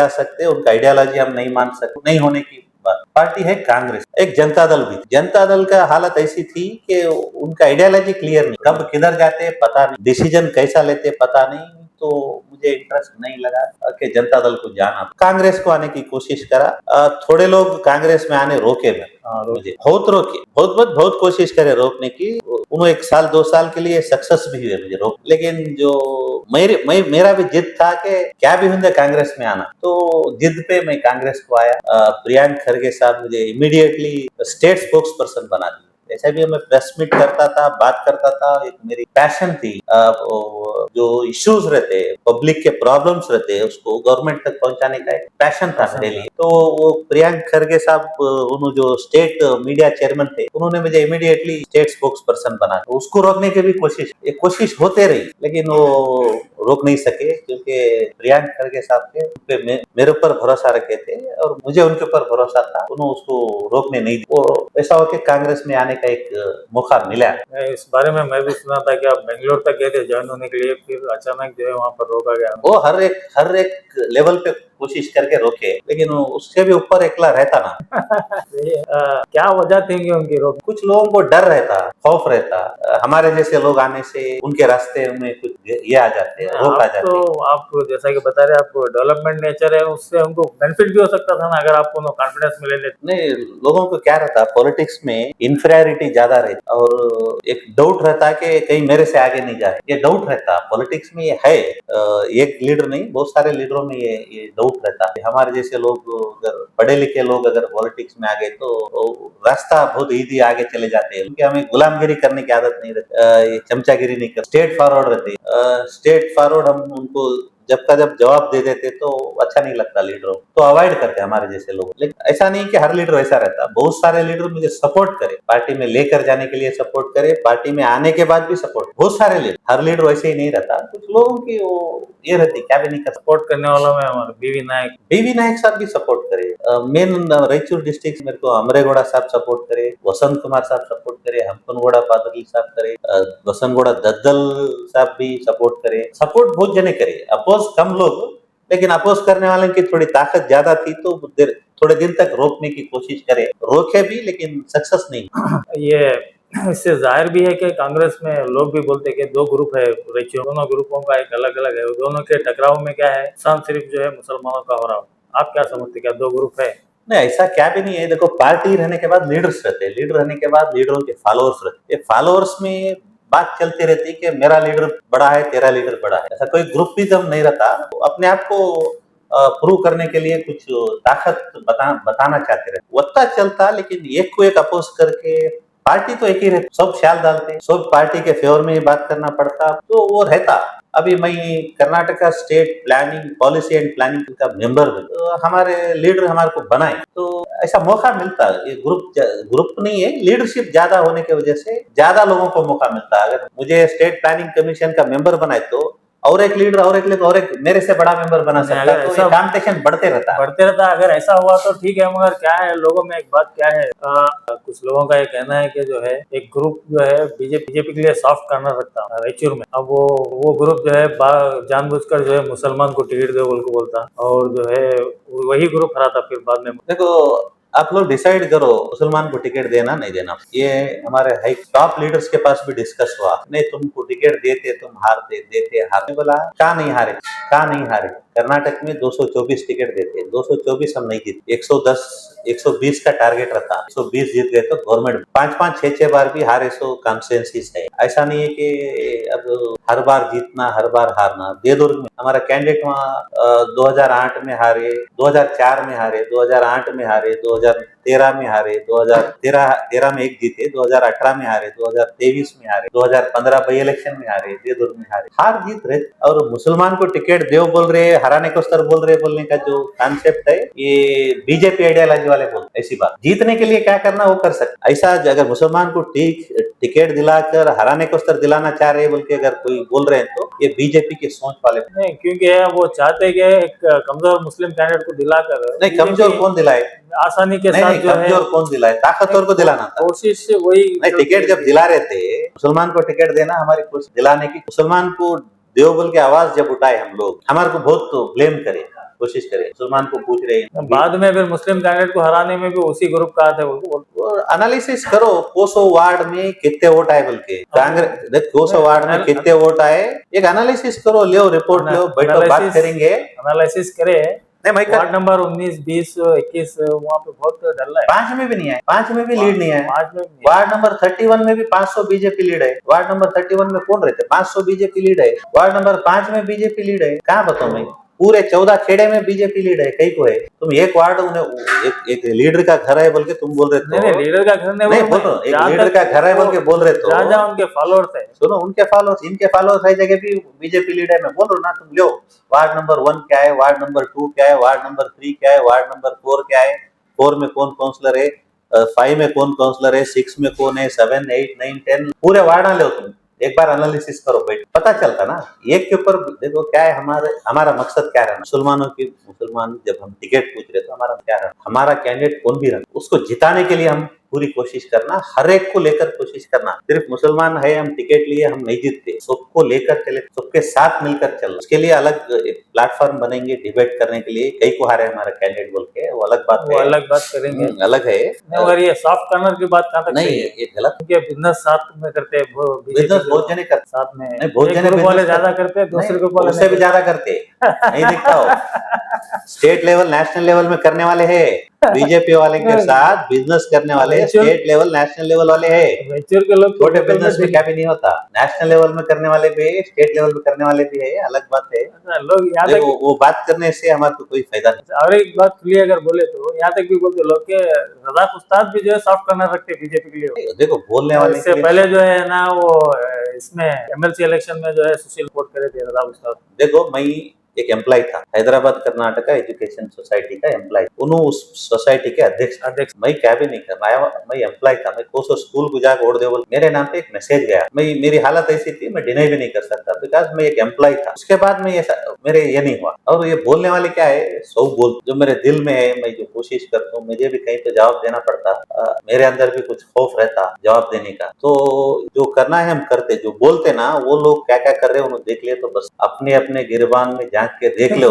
Speaker 3: सकते, उनका आइडियोलॉजी हम नहीं मान सकते, नहीं होने की बात। पार्टी है कांग्रेस। एक जनता दल भी। जनता दल का हालत ऐसी थी कि उनका आइडियोलॉजी क्लियर नहीं, कब किधर जाते पता नहीं, डिसीजन कैसा लेते पता नहीं। तो मुझे इंटरेस्ट नहीं लगा कि जनता दल को जाना। कांग्रेस को आने की कोशिश करा। थोड़े लोग कांग्रेस में आने रोके मैं, मुझे बहुत कोशिश करे रोकने की। उन्होंने 1 साल 2 साल के लिए सक्सेस भी हुए मुझे रोक। लेकिन जो मेरा भी जिद था कि क्या भी होंगे कांग्रेस में आना, तो जिद पे मैं कांग्रेस को आया। प्रियंक खरगे साहब मुझे इमीडिएटली स्टेट स्पोक्स पर्सन बना दिया। ऐसा भी मैं प्रेस मीट करता था, बात करता था, एक मेरी पैशन थी। जो इश्यूज रहते, पब्लिक के प्रॉब्लम्स रहते, उसको गवर्नमेंट तक पहुंचाने का एक पैशन था मेरे लिए। तो वो प्रियंक खरगे साहब, उन्होंने जो स्टेट मीडिया चेयरमैन थे, उन्होंने मुझे इमीडिएटली स्टेट स्पोक्स पर्सन बना। तो उसको रोकने की भी कोशिश होते रही, लेकिन वो रोक नहीं सके, क्योंकि प्रियंक खरगे साहब थे, मेरे ऊपर भरोसा रखे थे और मुझे उनके ऊपर भरोसा था। उन्होंने उसको रोकने नहीं दिया। वो ऐसा हो कि कांग्रेस में आने का एक मौका मिला।
Speaker 2: इस बारे में मैं भी सुना था कि आप बेंगलोर तक गए थे ज्वाइन होने के लिए, फिर अचानक जो है वहाँ पर रोका गया।
Speaker 3: वो हर एक लेवल पे कोशिश करके रोके, लेकिन उससे भी ऊपर एकला रहता ना।
Speaker 2: क्या वजह थी उनकी रोक?
Speaker 3: कुछ लोगों को डर रहता, खौफ रहता, हमारे जैसे लोग आने से उनके रास्ते में कुछ ये आ जाते हैं, रोक आ
Speaker 2: आप
Speaker 3: जाते
Speaker 2: तो
Speaker 3: हैं।
Speaker 2: आप जैसा कि बता रहे हैं, आप डेवलपमेंट नेचर है, उससे उनको बेनिफिट भी हो सकता था ना, अगर आपको कॉन्फिडेंस मिले लेते।
Speaker 3: नहीं, लोगों को क्या रहता, पॉलिटिक्स में इंफीरियरिटी ज्यादा रहती और एक डाउट रहता कि कहीं मेरे से आगे नहीं जाए, ये डाउट रहता पॉलिटिक्स में। ये है एक लीडर नहीं, बहुत सारे लीडरों में ये डाउट रहता है। हमारे जैसे लोग, अगर पढ़े लिखे लोग अगर पॉलिटिक्स में आ गए तो रास्ता बहुत इजी आगे चले जाते हैं, क्योंकि हमें गुलामगिरी करने की आदत नहीं रहती, ये चमचागिरी नहीं करते, स्ट्रेट फॉरवर्ड रहते हैं। स्ट्रेट फॉरवर्ड हम उनको जब का जब जवाब दे देते तो अच्छा नहीं लगता लीडरों को, तो अवॉइड करते हैं हमारे जैसे लोग। लेकिन ऐसा नहीं कि हर लीडर वैसा रहता, बहुत सारे लीडर मुझे सपोर्ट करे, पार्टी में लेकर जाने के लिए सपोर्ट करे, पार्टी में आने के बाद भी सपोर्ट, बहुत सारे लीडर, हर लीडर वैसे ही नहीं रहता। कुछ लोगों की वो ये रहती, क्या भी नहीं कर
Speaker 2: सपोर्ट करने वाला में हमारे बीवी नायक।
Speaker 3: बीवी नायक साहब भी सपोर्ट करे, मेन रायचूर डिस्ट्रिक्ट मेरे को अमरेगौड़ा साहब सपोर्ट करे, वसंत कुमार साहब सपोर्ट करे, हम्पनगौड़ा पादरी साहब करे, वसंतगौड़ा दद्दल साहब भी सपोर्ट करे, सपोर्ट बहुत जने करे, अपोज कम लोग, लेकिन अपोज करने वाले की थोड़ी ताकत ज्यादा थी तो थोड़े दिन तक रोकने की कोशिश करे, रोके भी लेकिन सक्सेस नहीं।
Speaker 2: ये इससे जाहिर भी है कि कांग्रेस में लोग भी बोलते हैं कि दो ग्रुप है, रेशियो दोनों ग्रुपों का एक अलग अलग है, दोनों के टकराव में क्या है, नुकसान सिर्फ जो है मुसलमानों का हो रहा हो। आप क्या समझते, क्या दो ग्रुप है?
Speaker 3: नहीं, ऐसा क्या भी नहीं है। देखो, पार्टी रहने के बाद लीडर्स रहते हैं, लीडर रहने के बाद लीडरों के फॉलोअर्स रहते हैं, फॉलोअर्स में बात चलती रहती है कि मेरा लीडर बड़ा है, तेरा लीडर बड़ा है, ऐसा कोई ग्रुपिज्म नहीं रहता। अपने आप को प्रूव करने के लिए कुछ ताकत बताना चाहते रहते, वत्ता चलता, लेकिन एक को एक अपोज करके पार्टी तो एक ही रहती, सब ख्याल डालते, सब पार्टी के फेवर में ही बात करना पड़ता, तो वो रहता। अभी मैं Karnataka state planning policy and planning का मेंबर हूँ, तो हमारे लीडर हमारे को बनाए, तो ऐसा मौका मिलता। ये ग्रुप नहीं है, लीडरशिप ज्यादा होने की वजह से ज्यादा लोगों को मौका मिलता। अगर मुझे स्टेट प्लानिंग कमीशन का मेंबर बनाए तो और एक लीडर और एक मेरे से बड़ा मेंबर बना
Speaker 2: नहीं,
Speaker 3: सकता,
Speaker 2: अगर
Speaker 3: तो
Speaker 2: ऐसा
Speaker 3: ये कॉम्पिटिशन बढ़ते रहता।
Speaker 2: अगर ऐसा हुआ तो ठीक है, मगर क्या है, लोगों में एक बात क्या है, कुछ लोगों का ये कहना है कि जो है एक ग्रुप जो है बीजेपी के लिए सॉफ्ट कॉर्नर रखता है रायचूर में। अब वो ग्रुप जो है जानबूझकर जो है मुसलमान को टिकट दो बोल को बोलता, और जो है वही ग्रुप हरा था फिर बाद में।
Speaker 3: देखो, आप लोग डिसाइड करो मुसलमान को टिकट देना नहीं देना। ये हमारे हाई टॉप लीडर्स के पास भी डिस्कस हुआ, नहीं तुमको टिकट देते तुम हारते, देते हारते। बोला कहाँ नहीं हारे, कहाँ नहीं हारे, कर्नाटक में 224 टिकट देते, 224 हम नहीं जीते, 110 120 का टारगेट रहता, 120 जीत गए तो गवर्नमेंट 5 6 बार भी हारे, सो कॉन्स्टिट्यूंसीज है। ऐसा नहीं है कि अब हर बार जीतना हर बार हारना। देवदुर्ग में हमारा कैंडिडेट वहाँ 2008 में हारे, 2004 में हारे, 2008 में हारे, 2013 में हारे, 2013 में एक जीते, 2018 में हारे, 2023 में हारे, 2015 बाई इलेक्शन में हारे, देवदुर्ग में हारे, हार जीत रहे। और मुसलमान को टिकट देव बोल रहे, हराने को स्तर बोल रहे, बोलने का जो कॉन्सेप्ट है ये बीजेपी आइडियोलॉजी वाले बोल, ऐसी बात। जीतने के लिए क्या करना वो कर सकते। ऐसा अगर मुसलमान को टिकट दिलाकर हराने को स्तर दिलाना चाह रहे बोल के अगर कोई बोल रहे हैं तो ये बीजेपी के सोच वाले
Speaker 2: नहीं, क्योंकि वो चाहते कि एक कमजोर मुस्लिम कैंडिडेट को दिलाकर,
Speaker 3: नहीं, कमजोर कौन दिलाए,
Speaker 2: आसानी के
Speaker 3: नहीं
Speaker 2: साथ
Speaker 3: नहीं,
Speaker 2: जो है
Speaker 3: कमजोर कौन दिलाए, ताकतवर को दिलाना था।
Speaker 2: कोशिश वही
Speaker 3: नहीं, टिकट जब दिला रहे थे मुसलमान को टिकट देना, हमारी कोशिश दिलाने की, मुसलमान को देवबल की आवाज जब उठाए हम लोग, हमारे को बहुत ब्लेम करे, कोशिश करे, मुसलमान को पूछ रहे हैं।
Speaker 2: बाद में फिर मुस्लिम कैंडिडेट को हराने में भी उसी ग्रुप का थे।
Speaker 3: एनालिसिस करो कोसो वार्ड में कितने वोट आए, बल्कि कांग्रेस कोसो वार्ड में कितने वोट आए, एक एनालिसिस करो, लियो रिपोर्ट लियो, बैठो बात करेंगे,
Speaker 2: एनालिसिस करे।
Speaker 3: नहीं,
Speaker 2: वार्ड नंबर 19, 20, 21 वहाँ पे बहुत डर है।
Speaker 3: 5 में भी नहीं है, 5 में भी लीड नहीं है,
Speaker 2: 5 में
Speaker 3: वार्ड नंबर 31 में भी 500 बीजेपी लीड है, वार्ड नंबर 31 में कौन रहते, 500 बीजेपी लीड है, वार्ड नंबर 5 में बीजेपी लीड है। कहाँ बताऊं मैं, पूरे 14 खेड़े में बीजेपी लीड है, कहीं को है। तुम एक वार्ड उन्हें एक लीडर का घर है बोल के तुम बोल रहे हो,
Speaker 2: नहीं, लीडर का घर नहीं
Speaker 3: बोल रहे हो, एक लीडर का घर है बोल के बोल रहे हो,
Speaker 2: जहाँ उनके फॉलोअर्स है,
Speaker 3: सुनो, उनके फॉलोअर्स, इनके फॉलोअर्स हर जगह भी बीजेपी लीडर, मैं बोल रहा हूँ ना, तुम लो वार्ड नंबर 1 क्या है, वार्ड नंबर 2 क्या है, वार्ड नंबर 3 क्या है, वार्ड नंबर 4 क्या है, 4 में कौन काउंसलर है, 5 में कौन काउंसलर है, 6 में कौन है, 7, 8, 9, 10 पूरे वार्ड लो, तुम एक बार एनालिसिस करो, बैठ पता चलता ना। एक के ऊपर देखो क्या है, हमारा मकसद क्या है, मुसलमान जब हम टिकट पूछ रहे तो हमारा क्या है, हमारा कैंडिडेट कौन भी रहे उसको जिताने के लिए हम पूरी कोशिश करना, हर एक को लेकर कोशिश करना। सिर्फ मुसलमान है हम टिकट लिए हम नहीं जीतते, सबको लेकर चले, सबके साथ मिलकर चलो। उसके लिए अलग एक प्लेटफॉर्म बनेंगे डिबेट करने के लिए। कई को हारे हमारा कैंडिडेट बोल के, वो अलग बात
Speaker 2: वो
Speaker 3: है,
Speaker 2: अलग बात करेंगे।
Speaker 3: अलग है।
Speaker 2: मगर ये सॉफ्ट कॉर्नर की बात कहाँ तक
Speaker 3: नहीं
Speaker 2: सही है?
Speaker 3: ये गलत,
Speaker 2: क्योंकि बिजनेस साथ में करते हैं, वो
Speaker 3: बिजनेस
Speaker 2: बीजेपी
Speaker 3: बहुत जने करते,
Speaker 2: साथ में
Speaker 3: नहीं बहुत
Speaker 2: एक
Speaker 3: जने
Speaker 2: ग्रुप वाले
Speaker 3: business
Speaker 2: ज्यादा करते हैं, दूसरे ग्रुप वाले
Speaker 3: उससे भी ज्यादा करते, नहीं दिखता हो। स्टेट लेवल नेशनल लेवल में करने वाले हैं, बीजेपी वाले के साथ बिजनेस करने वाले स्टेट लेवल नेशनल लेवल वाले हैं।
Speaker 2: मैच्योर के लोग
Speaker 3: छोटे बिजनेस में क्या भी नहीं होता, नेशनल लेवल में करने वाले भी है, स्टेट लेवल में करने वाले भी है, अलग बात है।
Speaker 2: लोग यहाँ
Speaker 3: देखो
Speaker 2: तक,
Speaker 3: वो बात करने से हमारे को कोई फायदा नहीं।
Speaker 2: और एक बात खुली अगर बोले तो यहाँ तक भी बोलते लोग के रज़ाक उस्ताद भी जो है सॉफ्ट कॉर्नर रखते हैं बीजेपी के लिए।
Speaker 3: देखो बोलने वाले
Speaker 2: इससे पहले जो है ना वो इसमें एमएलसी इलेक्शन में जो है सुशील वोट करे थे रज़ाक उस्ताद।
Speaker 3: देखो मैं एक एम्प्लॉय था, हैदराबाद कर्नाटका एजुकेशन सोसाइटी का एम्प्लॉय, उन्होंने उस सोसाइटी के अध्यक्ष। मैं क्या भी नहीं कर पाया, मैं एम्प्लॉय था। मैं कोसो स्कूल को जाकर ओढ़ दे बोल, मेरे नाम पे एक मैसेज गया। मैं मेरी हालत ऐसी थी, मैं डिनाई भी नहीं कर सकता बिकॉज मैं एक एम्प्लॉय था। उसके बाद में ऐसा मेरे ये नहीं हुआ। और ये बोलने वाले क्या है, सौ बोल, जो मेरे दिल में है, मैं जो कोशिश करता हूँ, मुझे भी कहीं पे जवाब देना पड़ता, मेरे अंदर भी कुछ खौफ रहता जवाब देने का। तो जो करना है हम करते, जो बोलते ना वो लोग क्या क्या कर रहे हैं उन्हें देख ले तो बस, अपने अपने गिरबान में झांक के देख लो।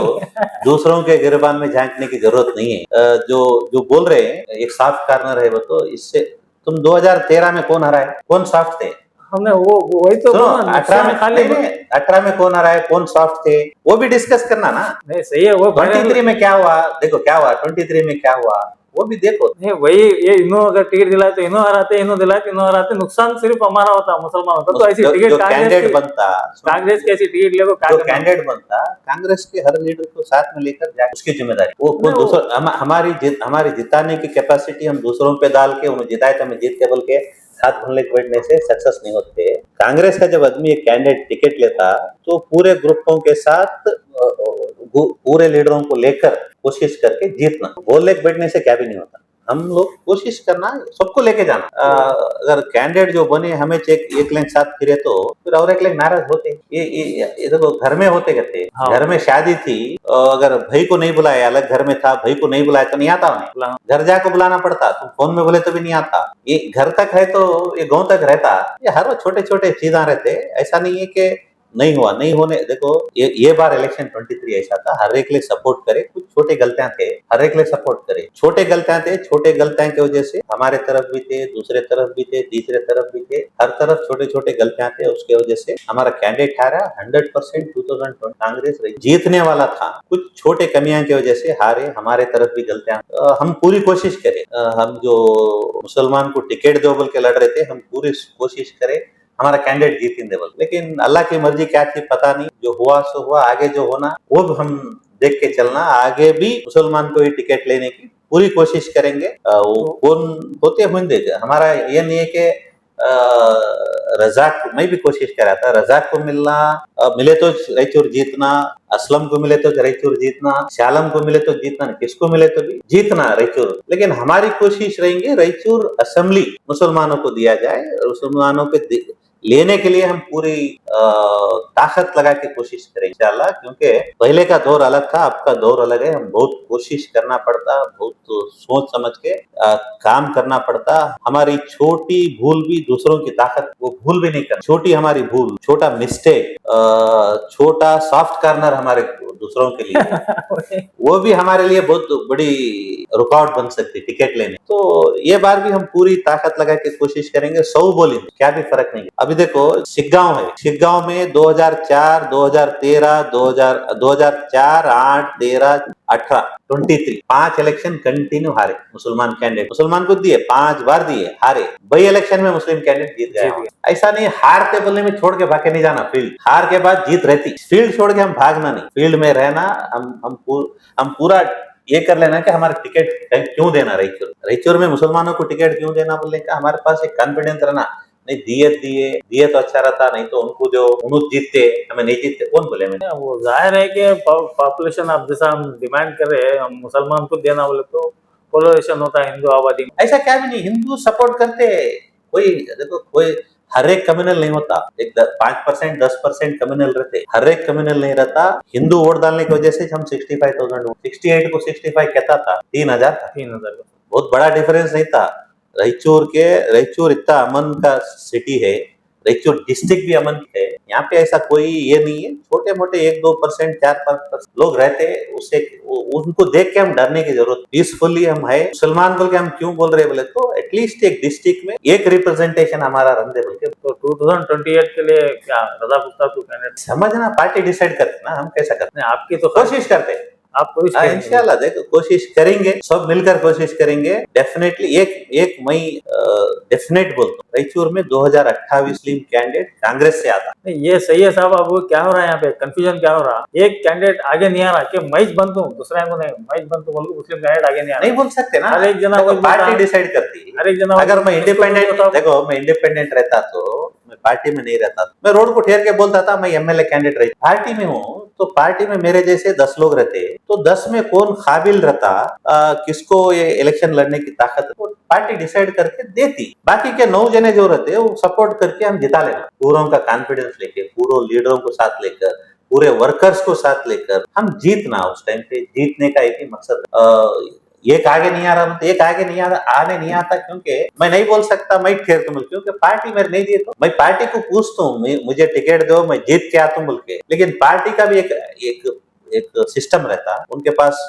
Speaker 3: दूसरों के गिरबान में झांकने की जरूरत नहीं है। जो जो बोल रहे हैं एक सॉफ्ट कॉर्नर है, वो तो इससे तुम 2013 में कौन हराए, कौन सॉफ्ट थे?
Speaker 2: हमने वो वही तो
Speaker 3: सुनो,
Speaker 2: बोला,
Speaker 3: 18 में
Speaker 2: खाली
Speaker 3: 18 में कौन हराए, कौन सॉफ्ट थे, वो भी डिस्कस करना ना।
Speaker 2: नहीं सही है वो
Speaker 3: 23 में क्या हुआ, देखो क्या हुआ 23 में क्या हुआ, वो भी देखो।
Speaker 2: नहीं वही, ये इन्हों अगर टिकट दिलाए तो इन्हों हराते, इन्हों दिलाए तो इन्हों हराते, नुकसान सिर्फ हमारा होता, मुसलमान होता। तो ऐसी टिकट
Speaker 3: जो कैंडिडेट बनता,
Speaker 2: कांग्रेस की ऐसी टिकट ले,
Speaker 3: जो कैंडिडेट बनता, कांग्रेस के हर लीडर को साथ में लेकर जाए, उसकी जिम्मेदारी। वो खुद दूसरा हमारी जिताने की कैपेसिटी हम दूसरों पे डाल के उन्हें जिताए तो हमें जीत के बोल के साथ भूलने के बैठने से सक्सेस नहीं होते। कांग्रेस का जब आदमी एक कैंडिडेट टिकट लेता तो पूरे ग्रुपों के साथ पूरे लीडरों को लेकर कोशिश करके जीतना, बोलने के बैठने से क्या भी नहीं होता। हम लोग कोशिश करना सबको लेके जाना। अगर कैंडिडेट जो बने हमें एक लाइन साथ फिरे तो फिर और एक लाइन नाराज होते। ये देखो घर में होते कहते,
Speaker 2: हाँ।
Speaker 3: घर में शादी थी, अगर भाई को नहीं बुलाया, अलग घर में था, भाई को नहीं बुलाया तो नहीं आता उन्हें, घर जाकर बुलाना पड़ता। तुम फोन में बोले तो भी नहीं आता। ये घर तक है तो ये गांव तक रहता। ये हर छोटे छोटे चीजा रहते, ऐसा नहीं है कि नहीं हुआ, नहीं होने। देखो ये बार इलेक्शन 23 ऐसा था, हर एक लिए सपोर्ट करे, कुछ छोटे गलतियां थे, हर एक लिए सपोर्ट करे। छोटे गलतियां थे, छोटे गलतियां की वजह से हमारे तरफ भी थे, दूसरे तरफ भी थे, तीसरे तरफ भी थे, हर तरफ छोटे छोटे गलतियां थे। उसके वजह से हमारा कैंडिडेट हारा। 100% 2020 कांग्रेस रही, जीतने वाला था। कुछ छोटे कमियां की वजह से हारे, हमारे तरफ भी गलतियां। हम पूरी कोशिश करें, हम जो मुसलमान को टिकट दो बोल के लड़ रहे थे, हम पूरी कोशिश करें हमारा कैंडिडेट जीत देवल। लेकिन अल्लाह की मर्जी क्या थी पता नहीं, जो हुआ सो हुआ। आगे जो होना वो भी हम देख के चलना। आगे भी मुसलमान को ही टिकट लेने की पूरी कोशिश करेंगे। वो कौन होते होंगे, हमारा ये नहीं है कि रजाक, मैं भी कोशिश कर रहा था रजाक को मिलना, मिले तो रायचूर जीतना, असलम को मिले तो रायचूर जीतना, शालम को मिले तो जीतना, किसको मिले तो भी जीतना रायचूर। लेकिन हमारी कोशिश रहेंगे रायचूर असेंबली मुसलमानों को दिया जाए। मुसलमानों पे लेने के लिए हम पूरी ताकत लगा के कोशिश करें इंशाल्लाह। क्योंकि पहले का दौर अलग था, अब का दौर अलग है। हम बहुत कोशिश करना पड़ता, बहुत सोच समझ के काम करना पड़ता। हमारी छोटी भूल भी दूसरों की ताकत, वो भूल भी नहीं करना। छोटी हमारी भूल, छोटा मिस्टेक, छोटा सॉफ्ट कॉर्नर हमारे दूसरों के लिए वो भी हमारे लिए बहुत बड़ी रुकावट बन सकती टिकट लेने। तो ये बार भी हम पूरी ताकत लगा के कोशिश करेंगे। 100 बोली क्या भी फर्क नहीं। अभी देखो शिग्गांव है, शिग्गांव में 2004, 2013, 2004, 8, 13, 18, 23 5 इलेक्शन कंटिन्यू हारे मुसलमान कैंडिडेट। मुसलमान को दिए 5 बार दिए, हारे। बाई इलेक्शन में मुस्लिम कैंडिडेट जीत गए। ऐसा नहीं हारते बोलने में छोड़ के भागे नहीं जाना फील्ड, हार के बाद जीत रहती। फील्ड छोड़ के हम भागना नहीं, फील्ड में रहना। हम पूरा ये कर लेना कि हमारा टिकट क्यों देना रायचूर में मुसलमानों को टिकट क्यों देना बोलने का हमारे पास एक कॉन्फिडेंस रहना। नहीं दिए तो अच्छा रहता, नहीं तो उनको जो उन्होंने जीतते, हमें नहीं जीतते, कौन बोले मैंने।
Speaker 2: वो जाहिर है कि पॉपुलेशन अब जैसा हम डिमांड कर रहे हैं, हम मुसलमान को देना बोले तो पोलराइजेशन होता है हिंदू आबादी में।
Speaker 3: ऐसा क्या भी नहीं, हिंदू सपोर्ट करते। कोई देखो, कोई हर एक कम्युनल नहीं होता। एक 5%, 10% कम्युनल रहते, हर एक कम्युनल नहीं रहता। हिंदू वोट डालने की वजह से हम 65,000, 68 को 65 कहता था, 3,000 था।
Speaker 2: 3,000
Speaker 3: बहुत बड़ा डिफरेंस नहीं था। रायचूर इतना अमन का सिटी है, रायचूर डिस्ट्रिक्ट भी अमन की है। यहाँ पे ऐसा कोई ये नहीं है, छोटे मोटे 1-2%, 4-5% लोग रहते हैं, उससे उनको देख के हम डरने की जरूरत, पीसफुली हम है। मुसलमान बोल के हम क्यों बोल रहे हैं बोले तो एटलीस्ट एक डिस्ट्रिक्ट में एक रिप्रेजेंटेशन हमारा रन दे बोल के।
Speaker 2: तो 2028 के लिए क्या रजा गुस्ताफ को कैंडिडेट
Speaker 3: समझना, पार्टी डिसाइड करते ना, हम कैसा करते
Speaker 2: नहीं, आपकी तो
Speaker 3: कोशिश करते हैं।
Speaker 2: आप कोई
Speaker 3: इंशाल्लाह देखो कोशिश करेंगे, सब मिलकर कोशिश करेंगे डेफिनेटली। एक मई डेफिनेट बोलता हूँ, रायचूर में 2028 मुस्लिम कैंडिडेट कांग्रेस से आता।
Speaker 2: नहीं, ये सही है साहब। अब वो क्या हो रहा है यहाँ पे, कंफ्यूजन क्या हो रहा है, एक कैंडिडेट आगे नहीं आ रहा कि महेश बंतु, दूसरा को नहीं, महेश बंतु बोल के मुस्लिम कैंडिडेट आगे नहीं आ रहा।
Speaker 3: नहीं बोल सकते ना,
Speaker 2: हर एक जना
Speaker 3: देखो,
Speaker 2: वही बोलता
Speaker 3: पार्टी
Speaker 2: है।
Speaker 3: डिसाइड करती है।
Speaker 2: हर एक जना
Speaker 3: अगर मैं इंडिपेंडेंट,
Speaker 2: बताओ।
Speaker 3: देखो मैं इंडिपेंडेंट रहता तो मैं पार्टी में नहीं रहता, मैं रोड को ठेर के बोलता था मैं एमएलए कैंडिडेट रही। पार्टी में हूँ तो पार्टी में मेरे जैसे 10 लोग रहते, तो 10 में कौन काबिल रहता, किसको ये इलेक्शन लड़ने की ताकत, वो पार्टी डिसाइड करके देती। बाकी के 9 जने जो रहते वो सपोर्ट करके हम जिता लेना, पूरों का कॉन्फिडेंस लेके, पूरे लीडरों को साथ लेकर, पूरे वर्कर्स को साथ लेकर हम जीतना। उस टाइम पे जीतने का एक ही मकसद। एक आगे नहीं आ रहा, तो एक आगे नहीं आ रहा, आने नहीं आता, क्योंकि मैं नहीं बोल सकता मैं ठेर तुम, क्योंकि पार्टी मेरे नहीं दी, तो मैं पार्टी को पूछता हूँ मुझे टिकट दो, मैं जीत के आता हूँ बोल के। लेकिन पार्टी का भी एक सिस्टम रहता, उनके पास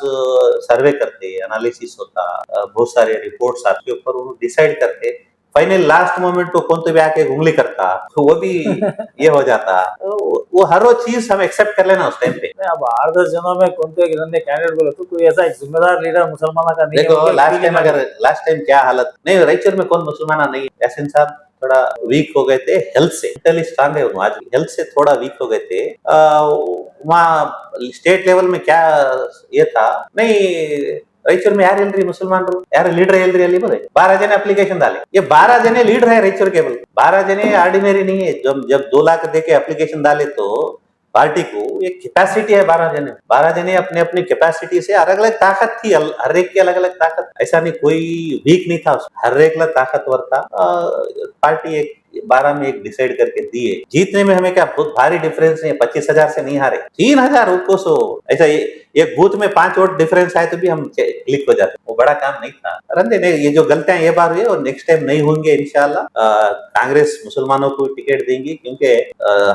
Speaker 3: सर्वे करते, एनालिसिस होता, बहुत सारे रिपोर्ट्स आपके ऊपर वो डिसाइड करते। फाइनल लास्ट मोमेंट को कौन तो भी आके उंगली करता, तो वो भी ये हो जाता। वो हर वो चीज हम एक्सेप्ट कर लेना उस टाइम पे।
Speaker 2: अब 8-10 जनों में कौन तो एक जन कैंडिडेट बोले तो कोई ऐसा एक जिम्मेदार लीडर मुसलमानों का नहीं
Speaker 3: देखो
Speaker 2: है।
Speaker 3: लास्ट टाइम क्या हालत, नहीं रायचूर में कौन मुसलमान नहीं, यासीन साहब थोड़ा वीक हो गए थे हेल्थ से, मेंटली स्ट्रांग है उन्होंने, आज हेल्थ से थोड़ा वीक हो गए थे। वहाँ स्टेट लेवल में क्या ये था, नहीं रायचूर में यार एल्री मुसलमान यार लीडर एल्री अली बोले 12 जने एप्लीकेशन डाले, ये 12 जने लीडर है रायचूर के, बोले 12 जने ऑर्डिनरी नहीं है। जब 2 लाख दे के एप्लीकेशन डाले तो पार्टी को एक कैपेसिटी है, 12 जने अपने अपनी कैपेसिटी से, अलग अलग ताकत थी, हर एक की अलग अलग ताकत, ऐसा नहीं कोई वीक नहीं था, हर एक ताकतवर था। पार्टी एक 12 में एक डिसाइड करके दिए। जीतने में हमें क्या बहुत भारी डिफरेंस है, 25,000 से नहीं हारे, 3,000 ऊपर सो ऐसा एक बूथ में 5 वोट डिफरेंस आए तो भी हम क्लिक हो जाते, वो बड़ा काम नहीं था। रंदे ने ये जो गलतियां ये बार हुई और नेक्स्ट टाइम नहीं होंगे इंशाल्लाह। कांग्रेस मुसलमानों को टिकट देंगी, क्योंकि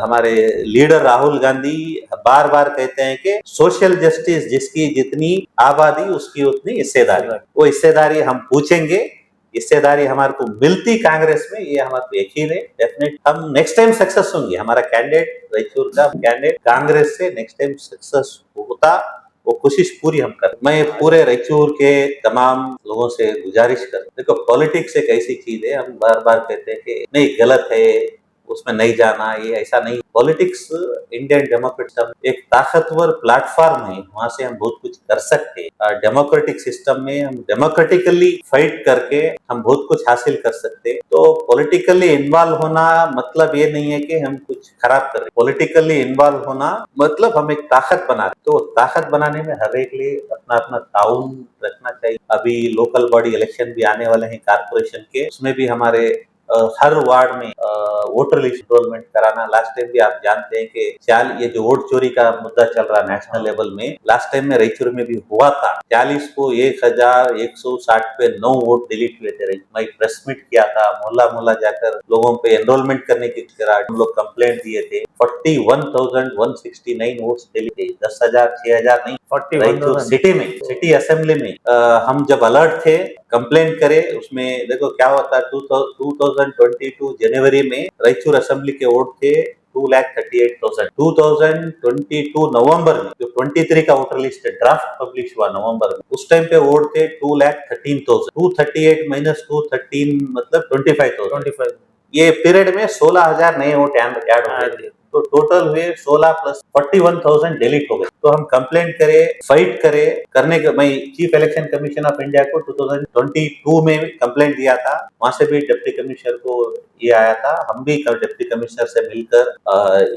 Speaker 3: हमारे लीडर राहुल गांधी बार बार कहते हैं कि सोशल जस्टिस जिसकी जितनी आबादी उसकी उतनी हिस्सेदारी, वो हिस्सेदारी हम पूछेंगे, हिस्सेदारी हमारे को मिलती कांग्रेस में, ये हमारे को यकीन है। डेफिनेट हम नेक्स्ट टाइम सक्सेस होंगे, हमारा कैंडिडेट रायचूर का कैंडिडेट कांग्रेस से नेक्स्ट टाइम सक्सेस होता, वो कोशिश पूरी हम कर। मैं पूरे रायचूर के तमाम लोगों से गुजारिश कर, देखो पॉलिटिक्स एक ऐसी चीज है, हम बार बार कहते हैं कि नहीं गलत है, उसमें नहीं जाना, ये ऐसा नहीं। पॉलिटिक्स इंडियन डेमोक्रेटिक एक ताकतवर प्लेटफॉर्म है, वहां से हम बहुत कुछ कर सकते हैं। डेमोक्रेटिक सिस्टम में हम डेमोक्रेटिकली फाइट करके हम बहुत कुछ हासिल कर सकते हैं। तो पॉलिटिकली इन्वॉल्व होना मतलब ये नहीं है कि हम कुछ खराब कर रहे, पॉलिटिकली इन्वॉल्व होना मतलब हम एक ताकत बना रहे। तो ताकत बनाने में हर एक लिए अपना अपना ताउन रखना चाहिए। अभी लोकल बॉडी इलेक्शन भी आने वाले हैं कारपोरेशन के, उसमें भी हमारे हर वार्ड में वोटर लिस्ट एनरोलमेंट कराना। लास्ट टाइम भी आप जानते हैं कि ये जो वोट चोरी का मुद्दा चल रहा नेशनल लेवल में, लास्ट टाइम में रायचूर में भी हुआ था। 40 को 1,160 पे 9 वोट डिलीट हुए थे। मैं प्रेस मीट किया था, मोहल्ला जाकर लोगों पे एनरोलमेंट करने की हम लोग कंप्लेंट दिए थे। 41,169 वोट डिलीट थे, 10,000 6,000 नहीं, 41 सिटी में, सिटी असेंबली में। हम जब अलर्ट थे कंप्लेंट करे, उसमें देखो क्या होता है, 2022 जनवरी में रायचूर असेंबली के वोट थे 2,38,000। 2022 नवंबर में जो 23 का वोटर लिस्ट ड्राफ्ट पब्लिश हुआ नवंबर में, उस टाइम पे वोट थे 2,13,000। 238 माइनस 213 मतलब 25,000। ये पीरियड में 16,000 नए वोट ऐड हो गए, तो टोटल हुए 16 प्लस 41,000 डिलीट हो गए। तो हम कंप्लेंट करे, फाइट करे, करने के मैं chief election commission of India को 2022 में कंप्लेंट दिया था, वहां से भी डिप्टी कमिश्नर को ये आया था, हम भी डिप्टी कमिश्नर से मिलकर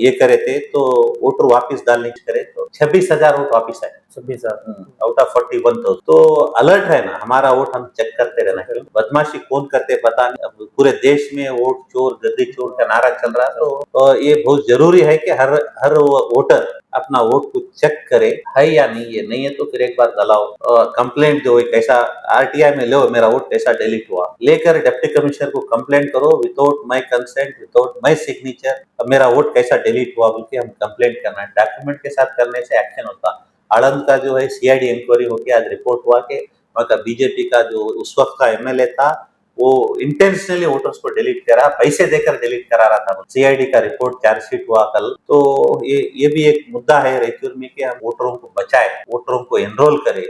Speaker 3: ये करे थे। तो वोटर वापिस डालने करे तो 26,000 वोट वापिस आए, 26,000 आउट ऑफ 41,000। तो अलर्ट है ना, हमारा वोट हम चेक करते रहना, क्यों बदमाशी कौन करते पता नहीं। अब पूरे देश में वोट चोर गद्दी चोर का नारा चल रहा है, तो ये बहुत जरूरी है कि हर वोटर अपना वोट को चेक करे है या नहीं है, नहीं है तो फिर एक बार दलाओ, कंप्लेंट दो, कैसा आरटीआई में लो मेरा वोट कैसा डिलीट हुआ, लेकर डिप्टी कमिश्नर को कंप्लेंट करो without my consent, without my signature, मेरा वोट कैसा डिलीट हुआ बोल के हम कंप्लेंट करना है। डॉक्यूमेंट के साथ करने से एक्शन होता। आनंद का जो है सीआईडी इंक्वायरी होके आज रिपोर्ट हुआ कि वहाँ का बीजेपी का जो उस वक्त का एमएलए था वो इंटेंशनली वोटर्स को डिलीट करा, पैसे देकर डिलीट करा रहा था। सीआईडी का रिपोर्ट चार्जशीट हुआ कल। तो ये भी एक मुद्दा है रायचूर में कि हम वोटरों को बचाए, वोटरों को एनरोल करें।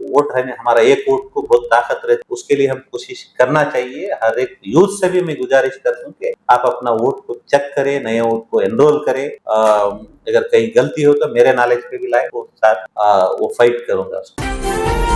Speaker 3: वोट है हमारा, एक वोट को बहुत ताकत रहती, उसके लिए हम कोशिश करना चाहिए। हर एक यूथ से भी मैं गुजारिश करता हूँ कि आप अपना वोट को चेक करें, नए वोट को एनरोल करें। अगर कहीं गलती हो तो मेरे नॉलेज पे भी लाए, वो साथ वो फाइट करूंगा उसको।